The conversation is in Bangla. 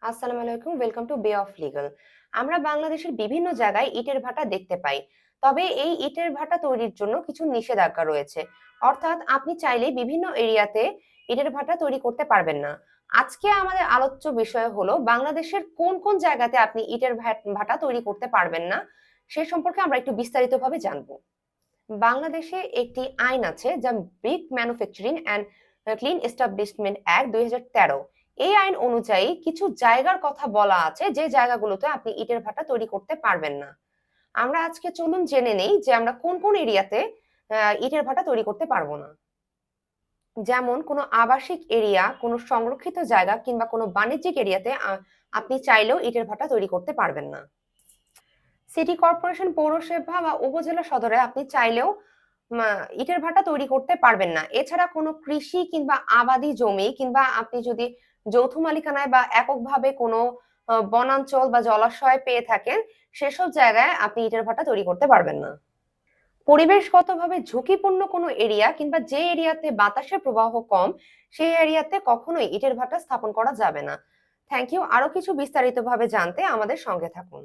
আসসালামু আলাইকুম, ওয়েলকাম টু বে অফ লিগ্যাল। আমরা বাংলাদেশের বিভিন্ন জায়গায় ইটের ভাটা দেখতে পাই। তবে এই ইটের ভাটা তৈরির জন্য কিছু নিষেধাজ্ঞা রয়েছে। অর্থাৎ আপনি চাইলে বিভিন্ন এরিয়াতে ইটের ভাটা তৈরি করতে পারবেন না। আজকে আমাদের আলোচ্য বিষয় হলো বাংলাদেশের কোন কোন জায়গাতে আপনি ইটের ভাটা তৈরি করতে পারবেন না সে সম্পর্কে আমরা একটু বিস্তারিতভাবে জানবো। বাংলাদেশে একটি আইন আছে যা brick manufacturing and clean establishment act 2013। এই আইন অনুযায়ী কিছু জায়গার কথা বলা আছে যে জায়গাগুলোতে আপনি ইটের ভাটা তৈরি করতে পারবেন না। আমরা আজকে চলুন জেনে নেই যে আমরা কোন কোন এরিয়াতে ইটের ভাটা তৈরি করতে পারবো না। যেমন কোনো আবাসিক এরিয়া, কোনো সংরক্ষিত জায়গা কিংবা কোনো বাণিজ্যিক এরিয়াতে আপনি চাইলেও ইটের ভাটা তৈরি করতে পারবেন না। সিটি কর্পোরেশন, পৌরসভা বা উপজেলা সদরে আপনি চাইলেও ইটের ভাটা তৈরি করতে পারবেন না। এছাড়া কোনো কৃষি কিংবা আবাদি জমি কিংবা আপনি যদি যৌথ মালিকানায় বা এককভাবে কোনো বনাঞ্চল বা জলাশয় পেয়ে থাকেন, সেসব জায়গায় আপনি ইটের ভাটা তৈরি করতে পারবেন না। পরিবেশগতভাবে ঝুঁকিপূর্ণ কোনো এরিয়া কিংবা যে এরিয়াতে বাতাসের প্রবাহ কম, সেই এরিয়াতে কখনোই ইটের ভাটা স্থাপন করা যাবে না। Thank you. আরো কিছু বিস্তারিতভাবে জানতে আমাদের সঙ্গে থাকুন।